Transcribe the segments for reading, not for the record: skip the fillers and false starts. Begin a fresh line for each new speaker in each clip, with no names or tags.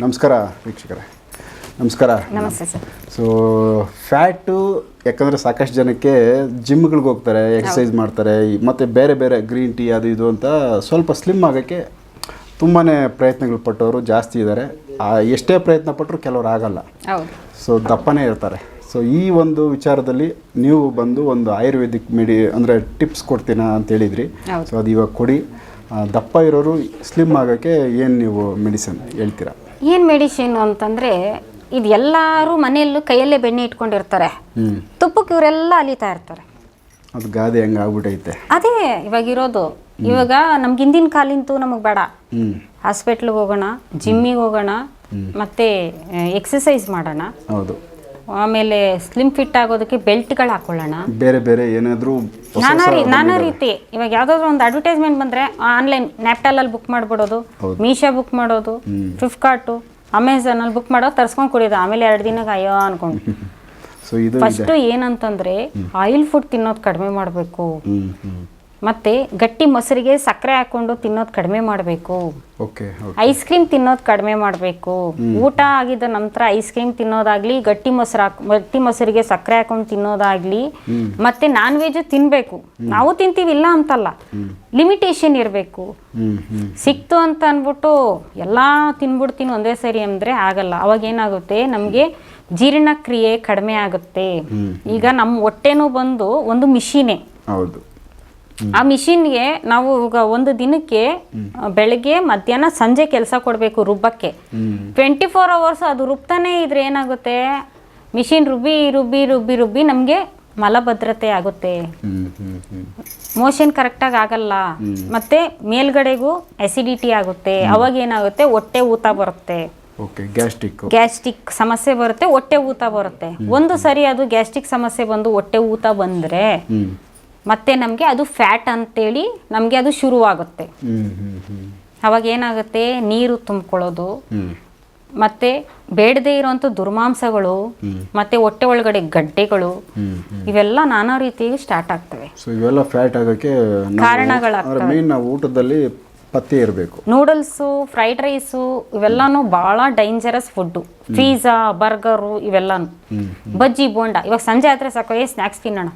ನಮಸ್ಕಾರ ವೀಕ್ಷಕರೇ, ನಮಸ್ಕಾರ.
ನಮಸ್ತೆ ಸರ್.
ಸೊ ಫ್ಯಾಟು ಯಾಕಂದರೆ ಸಾಕಷ್ಟು ಜನಕ್ಕೆ ಜಿಮ್ಗಳಿಗೆ ಹೋಗ್ತಾರೆ, ಎಕ್ಸಸೈಸ್ ಮಾಡ್ತಾರೆ, ಮತ್ತು ಬೇರೆ ಬೇರೆ ಗ್ರೀನ್ ಟೀ ಅದು ಇದು ಅಂತ ಸ್ವಲ್ಪ ಸ್ಲಿಮ್ ಆಗೋಕ್ಕೆ ತುಂಬಾ ಪ್ರಯತ್ನಗಳು ಪಟ್ಟವರು ಜಾಸ್ತಿ ಇದ್ದಾರೆ. ಎಷ್ಟೇ ಪ್ರಯತ್ನ ಪಟ್ಟರು ಕೆಲವರು ಆಗಲ್ಲ. ಸೊ ದಪ್ಪನೇ ಇರ್ತಾರೆ. ಸೊ ಈ ಒಂದು ವಿಚಾರದಲ್ಲಿ ನೀವು ಬಂದು ಒಂದು ಆಯುರ್ವೇದಿಕ್ ಅಂದರೆ ಟಿಪ್ಸ್ ಕೊಡ್ತೀನಾ ಅಂತ ಹೇಳಿದ್ರಿ. ಸೊ ಅದು ಇವಾಗ ಕೊಡಿ. ದಪ್ಪ ಇರೋರು ಸ್ಲಿಮ್ ಆಗೋಕ್ಕೆ ಏನು ನೀವು ಮೆಡಿಸಿನ್ ಹೇಳ್ತೀರಾ?
ಏನು ಮೆಡಿಸಿನ್ ಅಂತಂದರೆ, ಇದು ಎಲ್ಲರೂ ಮನೆಯಲ್ಲೂ ಕೈಯಲ್ಲೇ ಬೆಣ್ಣೆ ಇಟ್ಕೊಂಡಿರ್ತಾರೆ. ತುಪ್ಪಕ್ಕೆ ಇವರೆಲ್ಲ ಅಲಿತಾ ಇರ್ತಾರೆ.
ಅದು ಗಾದೆ ಹೆಂಗೆ ಆಗ್ಬಿಟ್ಟೈತೆ.
ಅದೇ ಇವಾಗ ಇರೋದು. ಇವಾಗ ನಮ್ಗೆ ಹಿಂದಿನ ಕಾಲಿಂತೂ ನಮಗೆ ಬೇಡ. ಹಾಸ್ಪಿಟ್ಲಿಗೆ ಹೋಗೋಣ, ಜಿಮ್ಮಿಗೆ ಹೋಗೋಣ, ಮತ್ತೆ ಎಕ್ಸಸೈಸ್ ಮಾಡೋಣ.
ಹೌದು.
ಆಮೇಲೆ ಸ್ಲಿಮ್ ಫಿಟ್ ಆಗೋದಕ್ಕೆ ಬೆಲ್ಟ್ಗಳು ಹಾಕೊಳ್ಳೋಣ.
ಬೇರೆ ಬೇರೆ ಏನಾದರೂ
ನಾನಾ ರೀತಿ. ಇವಾಗ ಯಾವುದಾದ್ರು ಒಂದು ಅಡ್ವರ್ಟೈಸ್ಮೆಂಟ್ ಬಂದರೆ ಆನ್ಲೈನ್ ನ್ಯಾಪ್ಟಾಲಲ್ಲಿ ಬುಕ್ ಮಾಡಿಬಿಡೋದು, ಮೀಶೋ ಬುಕ್ ಮಾಡೋದು, ಫ್ಲಿಪ್ಕಾರ್ಟು, ಅಮೆಝಾನಲ್ಲಿ ಬುಕ್ ಮಾಡೋದು, ತರ್ಸ್ಕೊಂಡು ಕುಡಿಯೋದು. ಆಮೇಲೆ 2 ದಿನಕ್ಕೆ ಅಯ್ಯೋ ಅನ್ಕೊಂಡು. ಫಸ್ಟು ಏನಂತಂದರೆ ಆಯಿಲ್ ಫುಡ್ ತಿನ್ನೋದು ಕಡಿಮೆ ಮಾಡಬೇಕು. ಮತ್ತು ಗಟ್ಟಿ ಮೊಸರಿಗೆ ಸಕ್ಕರೆ ಹಾಕ್ಕೊಂಡು ತಿನ್ನೋದು ಕಡಿಮೆ ಮಾಡಬೇಕು. ಐಸ್ ಕ್ರೀಮ್ ತಿನ್ನೋದು ಕಡಿಮೆ ಮಾಡಬೇಕು. ಊಟ ಆಗಿದ್ದ ನಂತರ ಐಸ್ ಕ್ರೀಮ್ ತಿನ್ನೋದಾಗ್ಲಿ, ಗಟ್ಟಿ ಮೊಸರಿಗೆ ಸಕ್ಕರೆ ಹಾಕೊಂಡು ತಿನ್ನೋದಾಗ್ಲಿ, ಮತ್ತೆ ನಾನ್ ವೆಜ್ ತಿನ್ನಬೇಕು. ನಾವು ತಿಂತೀವಿ, ಇಲ್ಲ ಅಂತಲ್ಲ, ಲಿಮಿಟೇಷನ್ ಇರಬೇಕು. ಸಿಕ್ತು ಅಂತ ಅಂದ್ಬಿಟ್ಟು ಎಲ್ಲ ತಿನ್ಬಿಡ್ತೀನಿ ಒಂದೇ ಸರಿ ಅಂದರೆ ಆಗಲ್ಲ. ಅವಾಗ ಏನಾಗುತ್ತೆ, ನಮಗೆ ಜೀರ್ಣಕ್ರಿಯೆ ಕಡಿಮೆ ಆಗುತ್ತೆ. ಈಗ ನಮ್ಮ ಹೊಟ್ಟೆನೂ ಬಂದು ಒಂದು ಮಿಷಿನೇ.
ಹೌದು.
ಆ ಮಿಷಿನ್ಗೆ ನಾವು ಈಗ ಒಂದು ದಿನಕ್ಕೆ ಬೆಳಗ್ಗೆ ಮಧ್ಯಾಹ್ನ ಸಂಜೆ ಕೆಲಸ ಕೊಡಬೇಕು ರುಬ್ಬಕ್ಕೆ. 24 hours ಅದು ರುಬ್ತಾನೆ ಇದ್ರೆ ಏನಾಗುತ್ತೆ, ಮಿಷಿನ್ ರುಬ್ಬಿ ರುಬ್ಬಿ ರುಬ್ಬಿ ರುಬ್ಬಿ ನಮಗೆ ಮಲಬದ್ಧತೆ ಆಗುತ್ತೆ, ಮೋಷನ್ ಕರೆಕ್ಟಾಗಿ ಆಗಲ್ಲ, ಮತ್ತೆ ಮೇಲ್ಗಡೆಗೂ ಅಸಿಡಿಟಿ ಆಗುತ್ತೆ. ಅವಾಗ ಏನಾಗುತ್ತೆ, ಹೊಟ್ಟೆ ಊತ ಬರುತ್ತೆ, ಗ್ಯಾಸ್ಟ್ರಿಕ್ ಸಮಸ್ಯೆ ಬರುತ್ತೆ, ಹೊಟ್ಟೆ ಊತ ಬರುತ್ತೆ. ಒಂದು ಸರಿ ಅದು ಗ್ಯಾಸ್ಟ್ರಿಕ್ ಸಮಸ್ಯೆ ಬಂದು ಹೊಟ್ಟೆ ಊತ ಬಂದರೆ ಮತ್ತೆ ನಮಗೆ ಅದು ಫ್ಯಾಟ್ ಅಂತೇಳಿ ನಮಗೆ ಅದು ಶುರುವಾಗುತ್ತೆ. ಅವಾಗ ಏನಾಗುತ್ತೆ, ನೀರು ತುಂಬಿಕೊಳ್ಳೋದು, ಮತ್ತೆ ಬೇಡದೇ ಇರೋಂಥ ದುರ್ಮಾಂಸಗಳು, ಮತ್ತೆ ಹೊಟ್ಟೆ ಒಳಗಡೆ ಗಡ್ಡೆಗಳು, ಇವೆಲ್ಲ ನಾನಾ ರೀತಿಯಾಗಿ ಸ್ಟಾರ್ಟ್ ಆಗ್ತವೆ.
ಇವೆಲ್ಲ ಫ್ಯಾಟ್ ಆಗೋಕ್ಕೆ ಕಾರಣಗಳಾಗ್ತವೆ. ನಾವು ಊಟದಲ್ಲಿ ಪಥ್ಯ ಇರಬೇಕು.
ನೂಡಲ್ಸು, ಫ್ರೈಡ್ ರೈಸು ಇವೆಲ್ಲಾನು ಭಾಳ ಡೇಂಜರಸ್ ಫುಡ್ಡು. ಪಿಜ್ಜಾ, ಬರ್ಗರು ಇವೆಲ್ಲಾನು, ಬಜ್ಜಿ, ಬೋಂಡ. ಇವಾಗ ಸಂಜೆ ಆದರೆ ಸಾಕು, ಸ್ನ್ಯಾಕ್ಸ್ ತಿನ್ನೋಣ,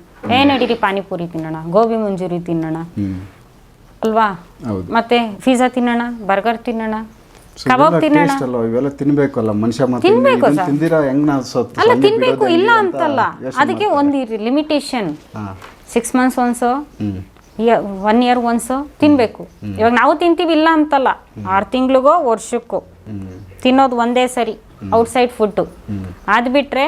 ನಡೀರಿ ಪಾನಿಪುರಿ ತಿನ್ನೋಣ, ಗೋಬಿ ಮಂಚೂರಿ ತಿನ್ನೋಣ ಅಲ್ವಾ, ಮತ್ತೆ ಪಿಜ್ಜಾ ತಿನ್ನೋಣ, ಬರ್ಗರ್ ತಿನ್ನೋಣ, ಕಬಾಬ್ ತಿನ್ನೋಣ.
ಇವೆಲ್ಲ ತಿನ್ಬೇಕಲ್ಲ ಮನುಷ್ಯ.
ತಿನ್ಬೇಕು ಅಲ್ಲ, ತಿನ್ಬೇಕು, ಇಲ್ಲ ಅಂತಲ್ಲ. ಅದಕ್ಕೆ ಒಂದು limitation. 6 months once, 1 year once ತಿನ್ಬೇಕು. ಇವಾಗ ನಾವು ತಿಂತೀವಿ, ಇಲ್ಲ ಅಂತಲ್ಲ. 6 ತಿಂಗಳಿಗೋ ವರ್ಷಕ್ಕೋ ತಿನ್ನೋದು ಒಂದೇ ಸರಿ ಔಟ್ಸೈಡ್ ಫುಡ್ಡು. ಅದು ಬಿಟ್ಟರೆ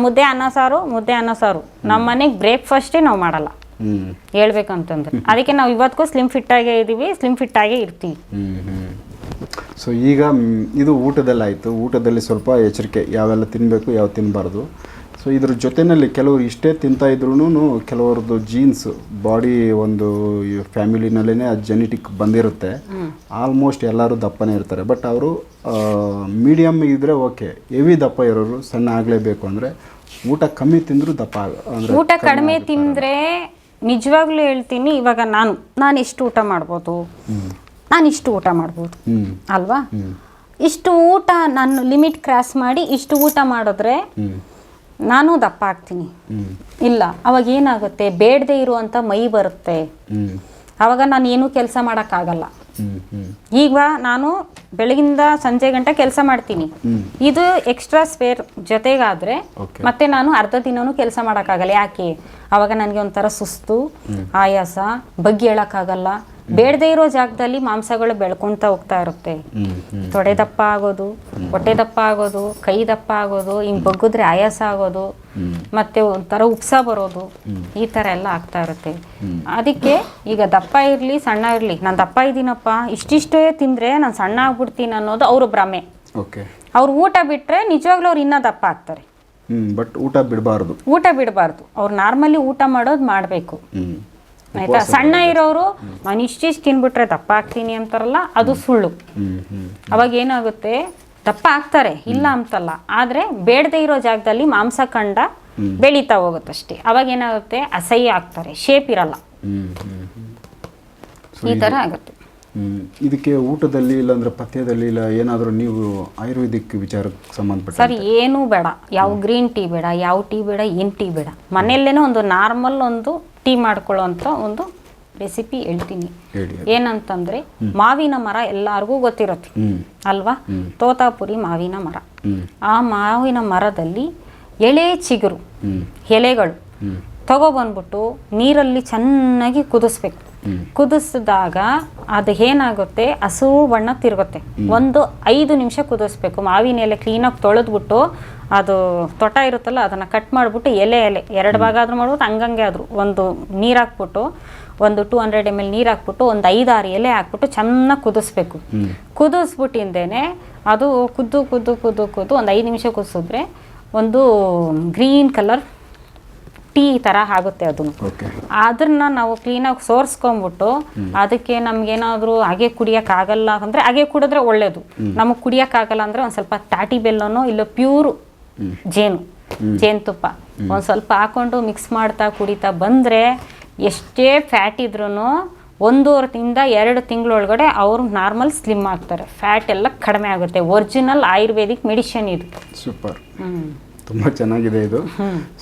ಮುದ್ದೆ ಅನ್ನ ಸಾರು, ಮುದ್ದೆ ಅನ್ನ ಸಾರು. ನಮ್ಮ ಮನೆಗೆ ಬ್ರೇಕ್ಫಾಸ್ಟೇ ನಾವು ಮಾಡಲ್ಲ ಹೇಳ್ಬೇಕಂತಂದ್ರೆ. ಅದಕ್ಕೆ ನಾವು ಇವತ್ತಿಗೂ ಸ್ಲಿಮ್ ಫಿಟ್ಟಾಗೇ ಇದ್ದೀವಿ, ಸ್ಲಿಮ್ ಫಿಟ್ಟಾಗೇ ಇರ್ತೀವಿ.
ಸೊ ಈಗ ಇದು ಊಟದಲ್ಲಾಯಿತು. ಊಟದಲ್ಲಿ ಸ್ವಲ್ಪ ಎಚ್ಚರಿಕೆ, ಯಾವೆಲ್ಲ ತಿನ್ನಬೇಕು, ಯಾವ ತಿನ್ನಬಾರ್ದು. ಸೊ ಇದ್ರ ಜೊತೆಯಲ್ಲಿ ಕೆಲವರು ಇಷ್ಟೇ ತಿಂತಾ ಇದ್ರೂ ಕೆಲವ್ರದ್ದು ಜೀನ್ಸ್ ಬಾಡಿ ಒಂದು ಫ್ಯಾಮಿಲಿನಲ್ಲೇ ಅದು ಜೆನೆಟಿಕ್ ಬಂದಿರುತ್ತೆ. ಆಲ್ಮೋಸ್ಟ್ ಎಲ್ಲರೂ ದಪ್ಪನೇ ಇರ್ತಾರೆ. ಬಟ್ ಅವರು ಮೀಡಿಯಮ್ ಇದ್ದರೆ ಓಕೆ. ಹೆವಿ ದಪ್ಪ ಇರೋರು ಸಣ್ಣ ಆಗಲೇಬೇಕು ಅಂದರೆ ಊಟ ಕಮ್ಮಿ ತಿಂದರೂ ದಪ್ಪ ಅಂದರೆ,
ಊಟ ಕಡಿಮೆ ತಿಂದರೆ ನಿಜವಾಗ್ಲೂ ಹೇಳ್ತೀನಿ, ಇವಾಗ ನಾನು ಎಷ್ಟು ಊಟ ಮಾಡ್ಬೋದು, ನಾನು ಇಷ್ಟು ಊಟ ಮಾಡ್ಬೋದು ಅಲ್ವಾ. ಇಷ್ಟು ಊಟ ನಾನು ಲಿಮಿಟ್ ಕ್ರಾಸ್ ಮಾಡಿ ಇಷ್ಟು ಊಟ ಮಾಡಿದ್ರೆ ನಾನು ದಪ್ಪ ಆಗ್ತೀನಿ. ಇಲ್ಲ, ಅವಾಗ ಏನಾಗುತ್ತೆ, ಬೇಡದೆ ಇರುವಂಥ ಮೈ ಬರುತ್ತೆ. ಅವಾಗ ನಾನು ಏನೂ ಕೆಲಸ ಮಾಡೋಕ್ಕಾಗಲ್ಲ. ಈಗ ನಾನು ಬೆಳಗಿಂದ ಸಂಜೆ ಗಂಟೆ ಕೆಲಸ ಮಾಡ್ತೀನಿ. ಇದು ಎಕ್ಸ್ಟ್ರಾ ಸ್ಪೇರ್ ಜೊತೆಗಾದರೆ ಮತ್ತೆ ನಾನು ಅರ್ಧ ದಿನವೂ ಕೆಲಸ ಮಾಡೋಕ್ಕಾಗಲ್ಲ. ಯಾಕೆ? ಅವಾಗ ನನಗೆ ಒಂಥರ ಸುಸ್ತು, ಆಯಾಸ, ಬಗ್ಗೆ ಹೇಳೋಕ್ಕಾಗಲ್ಲ. ಬೇಡದೇ ಇರೋ ಜಾಗದಲ್ಲಿ ಮಾಂಸಗಳು ಬೆಳ್ಕೊಳ್ತಾ ಹೋಗ್ತಾ ಇರುತ್ತೆ. ತೊಡೆ ದಪ್ಪ ಆಗೋದು, ಹೊಟ್ಟೆ ದಪ್ಪ ಆಗೋದು, ಕೈ ದಪ್ಪ ಆಗೋದು, ಹಿಂಗೆ ಬಗ್ಗಿದ್ರೆ ಆಯಾಸ ಆಗೋದು, ಮತ್ತೆ ಒಂಥರ ಉಪ್ಸ ಬರೋದು, ಈ ಥರ ಎಲ್ಲ ಆಗ್ತಾ ಇರುತ್ತೆ. ಅದಕ್ಕೆ ಈಗ ದಪ್ಪ ಇರಲಿ ಸಣ್ಣ ಇರಲಿ, ನಾನು ದಪ್ಪ ಇದ್ದೀನಪ್ಪ, ಇಷ್ಟಿಷ್ಟೇ ತಿಂದರೆ ನಾನು ಸಣ್ಣ ಆಗ್ಬಿಡ್ತೀನಿ ಅನ್ನೋದು ಅವ್ರ ಭ್ರಮೆ. ಅವ್ರು ಊಟ ಬಿಟ್ಟರೆ ನಿಜವಾಗ್ಲೂ ಅವ್ರು ಇನ್ನೂ ದಪ್ಪ ಆಗ್ತಾರೆ.
ಬಟ್ ಊಟ ಬಿಡಬಾರ್ದು.
ಅವ್ರು ನಾರ್ಮಲಿ ಊಟ ಮಾಡೋದು ಮಾಡಬೇಕು. ಆಯ್ತಾ? ಸಣ್ಣ ಇರೋರು ನಾನು ಇಷ್ಟಿಷ್ಟು ತಿನ್ಬಿಟ್ರೆ ದಪ್ಪ ಆಗ್ತೀನಿ ಅಂತಾರಲ್ಲ, ಅದು ಸುಳ್ಳು. ಅವಾಗ ಏನಾಗುತ್ತೆ, ದಪ್ಪ ಆಗ್ತಾರೆ, ಇಲ್ಲ ಅಂತಲ್ಲ. ಆದರೆ ಬೇಡದೇ ಇರೋ ಜಾಗದಲ್ಲಿ ಮಾಂಸ ಕಂಡ ಬೆಳೀತಾ ಹೋಗುತ್ತಷ್ಟೇ. ಅವಾಗ ಏನಾಗುತ್ತೆ, ಅಸಹ್ಯ ಆಗ್ತಾರೆ, ಶೇಪ್ ಇರಲ್ಲ, ಈ ಥರ ಆಗುತ್ತೆ.
ಇದಕ್ಕೆ ಊಟದಲ್ಲಿ ಇಲ್ಲಾಂದ್ರೆ ಪಥ್ಯದಲ್ಲಿ ಇಲ್ಲ ಏನಾದರೂ ನೀವು ಆಯುರ್ವೇದಿಕ್ ವಿಚಾರಕ್ಕೆ ಸಂಬಂಧಪಟ್ಟ
ಸರ್ ಏನೂ ಬೇಡ, ಯಾವ ಗ್ರೀನ್ ಟೀ ಬೇಡ, ಯಾವ ಟೀ ಬೇಡ, ಏನು ಟೀ ಬೇಡ, ಮನೆಯಲ್ಲೇ ಒಂದು ನಾರ್ಮಲ್ ಒಂದು ಟೀ ಮಾಡ್ಕೊಳ್ಳೋಂಥ ಒಂದು ರೆಸಿಪಿ ಹೇಳ್ತೀನಿ. ಏನಂತಂದ್ರೆ ಮಾವಿನ ಮರ ಎಲ್ಲರಿಗೂ ಗೊತ್ತಿರುತ್ತೆ ಅಲ್ವಾ, ತೋತಾಪುರಿ ಮಾವಿನ ಮರ. ಆ ಮಾವಿನ ಮರದಲ್ಲಿ ಎಳೆ ಚಿಗುರು ಎಲೆಗಳು ತಗೊಬಂದ್ಬಿಟ್ಟು ನೀರಲ್ಲಿ ಚೆನ್ನಾಗಿ ಕುದಿಸ್ಬೇಕು. ಕುದಿಸಿದಾಗ ಅದು ಏನಾಗುತ್ತೆ, ಹಸಿರು ಬಣ್ಣ ತಿರುಗುತ್ತೆ. ಒಂದು 5 ನಿಮಿಷ ಕುದಿಸ್ಬೇಕು. ಮಾವಿನ ಎಲೆ ಕ್ಲೀನಾಗಿ ತೊಳೆದ್ಬಿಟ್ಟು ಅದು ತೊಟ ಇರುತ್ತಲ್ಲ ಅದನ್ನು ಕಟ್ ಮಾಡಿಬಿಟ್ಟು ಎಲೆ 2 ಭಾಗ ಆದರೂ ಮಾಡ್ಬೋದು, ಹಂಗಂಗೆ ಆದರೂ ಒಂದು ನೀರು ಹಾಕ್ಬಿಟ್ಟು ಒಂದು 200 ml ನೀರು ಹಾಕ್ಬಿಟ್ಟು ಒಂದು 5-6 ಎಲೆ ಹಾಕ್ಬಿಟ್ಟು ಚೆನ್ನಾಗಿ ಕುದಿಸ್ಬೇಕು. ಕುದಿಸ್ಬಿಟ್ಟಿಂದೇನೆ ಅದು ಕುದ್ದು ಕುದ್ದು ಕುದ್ದು ಕುದ್ದು ಒಂದು 5 ನಿಮಿಷ ಕುದಿಸಿದ್ರೆ ಒಂದು ಗ್ರೀನ್ ಕಲರ್ ಟೀ ಥರ ಆಗುತ್ತೆ. ಅದನ್ನ ನಾವು ಕ್ಲೀನಾಗಿ ಸೋರ್ಸ್ಕೊಂಡ್ಬಿಟ್ಟು ಅದಕ್ಕೆ ನಮ್ಗೇನಾದರೂ ಹಾಗೆ ಕುಡಿಯೋಕ್ಕಾಗಲ್ಲ ಅಂದರೆ ಹಾಗೆ ಕುಡಿದ್ರೆ ಒಳ್ಳೇದು. ನಮಗೆ ಕುಡಿಯೋಕ್ಕಾಗಲ್ಲ ಅಂದರೆ ಒಂದು ಸ್ವಲ್ಪ ತಾಟಿ ಬೆಲ್ಲನೋ ಇಲ್ಲ ಪ್ಯೂರ್ ಜೇನುತುಪ್ಪ ಒಂದು ಸ್ವಲ್ಪ ಹಾಕ್ಕೊಂಡು ಮಿಕ್ಸ್ ಮಾಡ್ತಾ ಕುಡಿತಾ ಬಂದರೆ ಎಷ್ಟೇ ಫ್ಯಾಟ್ ಇದ್ರೂ 1.5-2 ತಿಂಗಳೊಳಗಡೆ ಅವರು ನಾರ್ಮಲ್ ಸ್ಲಿಮ್ ಆಗ್ತಾರೆ. ಫ್ಯಾಟ್ ಎಲ್ಲ ಕಡಿಮೆ ಆಗುತ್ತೆ. ಒರಿಜಿನಲ್ ಆಯುರ್ವೇದಿಕ್ ಮೆಡಿಸಿನ್ ಇದು.
ಸೂಪರ್, ತುಂಬ ಚೆನ್ನಾಗಿದೆ ಇದು.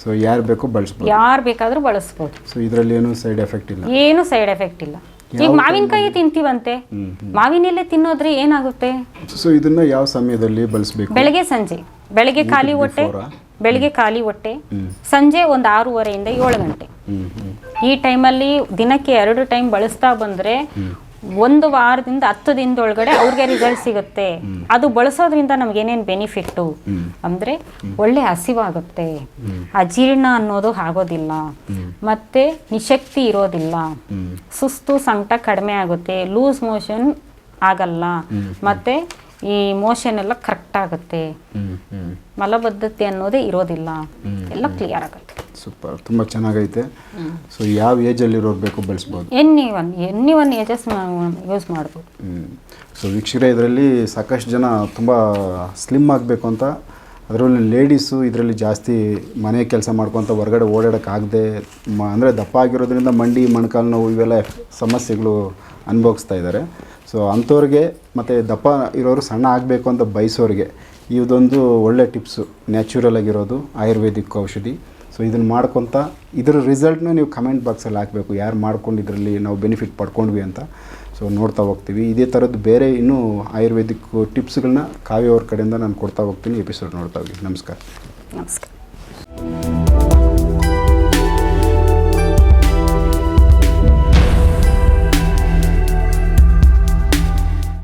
ಸೊ ಯಾರು ಬೇಕೋ ಬಳಸ್ಬೋದು,
ಯಾರು ಬೇಕಾದರೂ ಬಳಸ್ಬೋದು.
ಸೊ ಇದರಲ್ಲಿ ಏನು ಸೈಡ್ ಎಫೆಕ್ಟ್ ಇಲ್ಲ,
ಏನು ಸೈಡ್ ಎಫೆಕ್ಟ್ ಇಲ್ಲ. ಈಗ ಮಾವಿನಕಾಯಿ ತಿಂತೀವಂತೆ, ಮಾವಿನೆಲೆ ತಿನ್ನೋದ್ರೆ ಏನಾಗುತ್ತೆ?
ಸೊ ಇದನ್ನ ಯಾವ ಸಮಯದಲ್ಲಿ ಬಳಸಬೇಕು?
ಬೆಳಗ್ಗೆ ಸಂಜೆ. ಬೆಳಗ್ಗೆ ಖಾಲಿ ಹೊಟ್ಟೆ, ಸಂಜೆ ಒಂದು 6:30 ಇಂದ 7 ಗಂಟೆ. ಈ ಟೈಮಲ್ಲಿ ದಿನಕ್ಕೆ 2 ಟೈಮ್ ಬಳಸ್ತಾ ಬಂದರೆ 1 ವಾರದಿಂದ 10 ದಿನದೊಳಗಡೆ ಅವ್ರಿಗೆ ರಿಸಲ್ಟ್ ಸಿಗುತ್ತೆ. ಅದು ಬಳಸೋದ್ರಿಂದ ನಮ್ಗೇನೇನು ಬೆನಿಫಿಟ್ಟು ಅಂದರೆ ಒಳ್ಳೆ ಹಸಿವಾಗುತ್ತೆ, ಅಜೀರ್ಣ ಅನ್ನೋದು ಆಗೋದಿಲ್ಲ, ಮತ್ತೆ ನಿಶಕ್ತಿ ಇರೋದಿಲ್ಲ, ಸುಸ್ತು ಸಂಕಟ ಕಡಿಮೆ ಆಗುತ್ತೆ, ಲೂಸ್ ಮೋಷನ್ ಆಗಲ್ಲ, ಮತ್ತೆ ಈ ಮೋಷನ್ ಎಲ್ಲ ಕರೆಕ್ಟ್ ಆಗುತ್ತೆ, ಮಲಬದ್ಧತೆ ಅನ್ನೋದೇ ಇರೋದಿಲ್ಲ, ಎಲ್ಲ ಕ್ಲಿಯರ್ ಆಗುತ್ತೆ.
ಸೂಪರ್, ತುಂಬ ಚೆನ್ನಾಗೈತೆ. ಸೊ ಯಾವ ಏಜಲ್ಲಿರೋರು ಬೇಕು ಬಳಸ್ಬೋದು?
ಎನಿ ಒನ್ ಏಜಸ್ ಯೂಸ್ ಮಾಡ್ಬೋದು.
ಸೊ ವೀಕ್ಷಕರೇ, ಇದರಲ್ಲಿ ಸಾಕಷ್ಟು ಜನ ತುಂಬ ಸ್ಲಿಮ್ ಆಗಬೇಕು ಅಂತ, ಅದರಲ್ಲಿ ಲೇಡೀಸು ಇದರಲ್ಲಿ ಜಾಸ್ತಿ ಮನೆ ಕೆಲಸ ಮಾಡ್ಕೊತ ಹೊರಗಡೆ ಓಡಾಡೋಕ್ಕಾಗದೆ ಅಂದರೆ ದಪ್ಪ ಆಗಿರೋದ್ರಿಂದ ಮಂಡಿ ಮೊಣಕಾಲು ನೋವು ಇವೆಲ್ಲ ಸಮಸ್ಯೆಗಳು ಅನುಭವಿಸ್ತಾ ಇದ್ದಾರೆ. ಸೊ ಅಂಥವ್ರಿಗೆ ಮತ್ತು ದಪ್ಪ ಇರೋರು ಸಣ್ಣ ಆಗಬೇಕು ಅಂತ ಬಯಸೋರಿಗೆ ಇದೊಂದು ಒಳ್ಳೆ ಟಿಪ್ಸು, ನ್ಯಾಚುರಲ್ ಆಗಿರೋದು ಆಯುರ್ವೇದಿಕ್ ಔಷಧಿ. ಸೊ ಇದನ್ನು ಮಾಡ್ಕೊತ ಇದರ ರಿಸಲ್ಟ್ನ ನೀವು ಕಮೆಂಟ್ ಬಾಕ್ಸಲ್ಲಿ ಹಾಕಬೇಕು, ಯಾರು ಮಾಡ್ಕೊಂಡು ಇದರಲ್ಲಿ ನಾವು ಬೆನಿಫಿಟ್ ಪಡ್ಕೊಂಡ್ವಿ ಅಂತ. ಸೊ ನೋಡ್ತಾ ಹೋಗ್ತೀವಿ. ಇದೇ ಥರದ್ದು ಬೇರೆ ಇನ್ನೂ ಆಯುರ್ವೇದಿಕ್ ಟಿಪ್ಸ್ಗಳನ್ನ ಕಾವ್ಯ ಅವ್ರ ಕಡೆಯಿಂದ ನಾನು ಕೊಡ್ತಾ ಹೋಗ್ತೀನಿ. ಎಪಿಸೋಡ್ ನೋಡ್ತಾ ಹೋಗಿ. ನಮಸ್ಕಾರ.